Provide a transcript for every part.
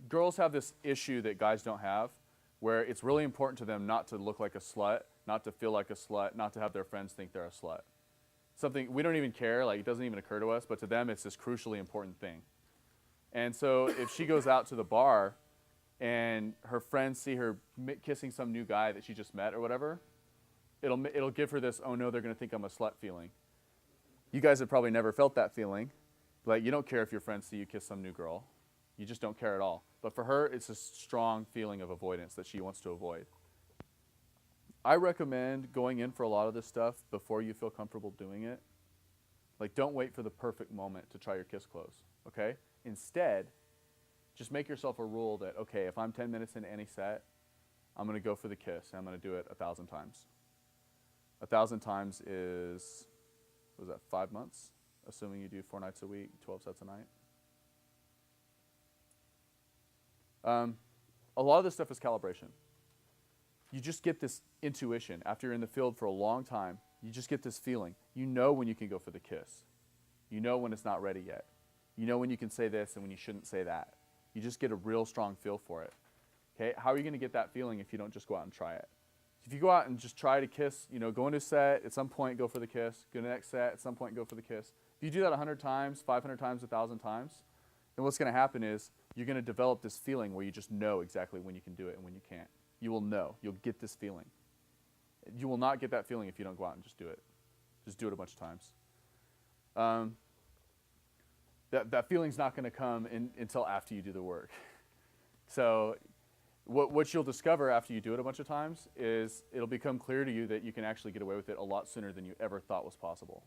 girls have this issue that guys don't have, where it's really important to them not to look like a slut, not to feel like a slut, not to have their friends think they're a slut. Something we don't even care, like it doesn't even occur to us, but to them it's this crucially important thing. And so if she goes out to the bar and her friends see her kissing some new guy that she just met or whatever, it'll give her this, oh no, they're going to think I'm a slut feeling. You guys have probably never felt that feeling. Like, you don't care if your friends see you kiss some new girl. You just don't care at all. But for her, it's a strong feeling of avoidance that she wants to avoid. I recommend going in for a lot of this stuff before you feel comfortable doing it. Like, don't wait for the perfect moment to try your kiss close, okay? Instead, just make yourself a rule that, okay, if I'm 10 minutes into any set, I'm going to go for the kiss, and I'm going to do it 1,000 times. 1,000 times is, what was that, 5 months? Assuming you do 4 nights a week, 12 sets a night. A lot of this stuff is calibration. You just get this intuition. After you're in the field for a long time, you just get this feeling. You know when you can go for the kiss. You know when it's not ready yet. You know when you can say this and when you shouldn't say that. You just get a real strong feel for it. Okay, how are you going to get that feeling if you don't just go out and try it? If you go out and just try to kiss, you know, go into a set, at some point go for the kiss, go to the next set, at some point go for the kiss. If you do that 100 times, 500 times, 1,000 times, then what's going to happen is you're going to develop this feeling where you just know exactly when you can do it and when you can't. You will know. You'll get this feeling. You will not get that feeling if you don't go out and just do it. Just do it a bunch of times. That feeling's not going to come until after you do the work. So what you'll discover after you do it a bunch of times is it'll become clear to you that you can actually get away with it a lot sooner than you ever thought was possible.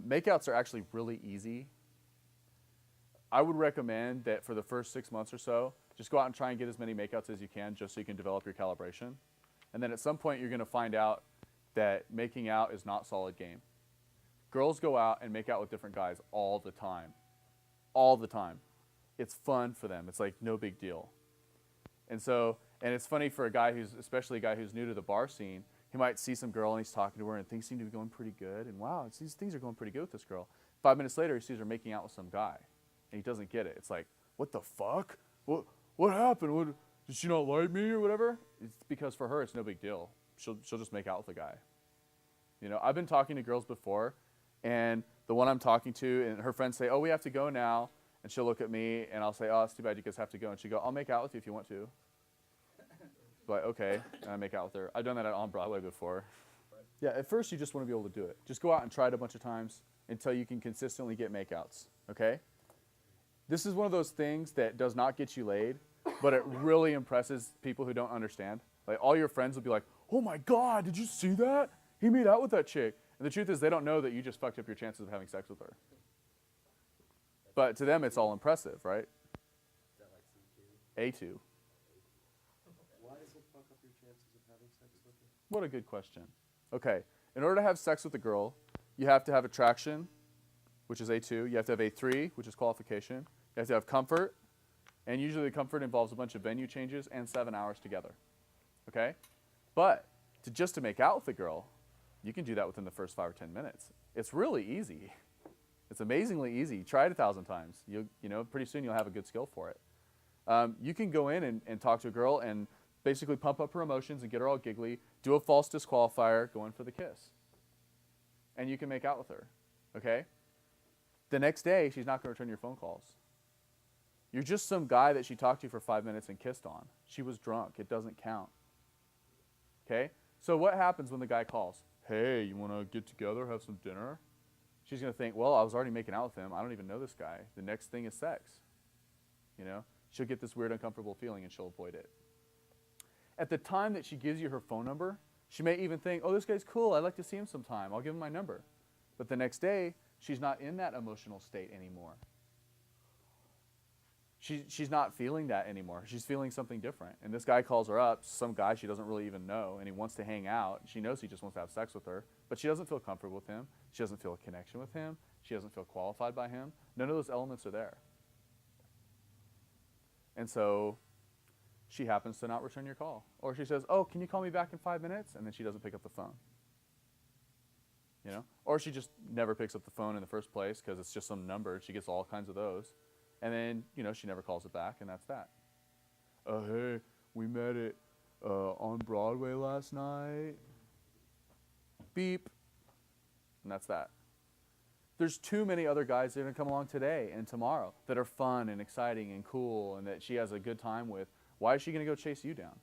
Makeouts are actually really easy. I would recommend that for the first 6 months or so, just go out and try and get as many makeouts as you can just so you can develop your calibration. And then at some point you're going to find out that making out is not solid game. Girls go out and make out with different guys all the time. All the time. It's fun for them. It's like no big deal. And it's funny for a guy especially a guy who's new to the bar scene, he might see some girl and he's talking to her and things seem to be going pretty good. And wow, these things are going pretty good with this girl. 5 minutes later, he sees her making out with some guy. And he doesn't get it. It's like, what the fuck? What happened? Did she not like me or whatever? It's because for her, it's no big deal. She'll just make out with a guy. You know, I've been talking to girls before, and the one I'm talking to, and her friends say, oh, we have to go now. And she'll look at me, and I'll say, oh, it's too bad you guys have to go. And she'll go, I'll make out with you if you want to. Like, okay, and I make out with her. I've done that on Broadway before. Yeah, at first you just want to be able to do it. Just go out and try it a bunch of times until you can consistently get makeouts, okay? This is one of those things that does not get you laid, but it really impresses people who don't understand. Like, all your friends will be like, oh my God, did you see that? He made out with that chick. And the truth is they don't know that you just fucked up your chances of having sex with her. But to them, it's all impressive, right? Is that like C2? A2. Why does it fuck up your chances of having sex with her? What a good question. Okay, in order to have sex with a girl, you have to have attraction, which is A2. You have to have A3, which is qualification. You have to have comfort, and usually the comfort involves a bunch of venue changes and 7 hours together, okay? But to make out with a girl, you can do that within the first 5 or 10 minutes. It's really easy. It's amazingly easy. Try it 1,000 times. You know, pretty soon you'll have a good skill for it. You can go in and talk to a girl and basically pump up her emotions and get her all giggly, do a false disqualifier, go in for the kiss. And you can make out with her, okay? The next day, she's not going to return your phone calls. You're just some guy that she talked to for 5 minutes and kissed on. She was drunk. It doesn't count. Okay? So what happens when the guy calls? Hey, you want to get together, have some dinner? She's going to think, well, I was already making out with him. I don't even know this guy. The next thing is sex. You know? She'll get this weird, uncomfortable feeling, and she'll avoid it. At the time that she gives you her phone number, she may even think, oh, this guy's cool. I'd like to see him sometime. I'll give him my number. But the next day, she's not in that emotional state anymore. She's not feeling that anymore. She's feeling something different. And this guy calls her up, some guy she doesn't really even know, and he wants to hang out. She knows he just wants to have sex with her, but she doesn't feel comfortable with him. She doesn't feel a connection with him. She doesn't feel qualified by him. None of those elements are there. And so she happens to not return your call. Or she says, oh, can you call me back in 5 minutes? And then she doesn't pick up the phone. You know? Or she just never picks up the phone in the first place because it's just some number. She gets all kinds of those. And then, you know, she never calls it back, and that's that. Hey, we met at on Broadway last night. Beep. And that's that. There's too many other guys that are going to come along today and tomorrow that are fun and exciting and cool and that she has a good time with. Why is she going to go chase you down?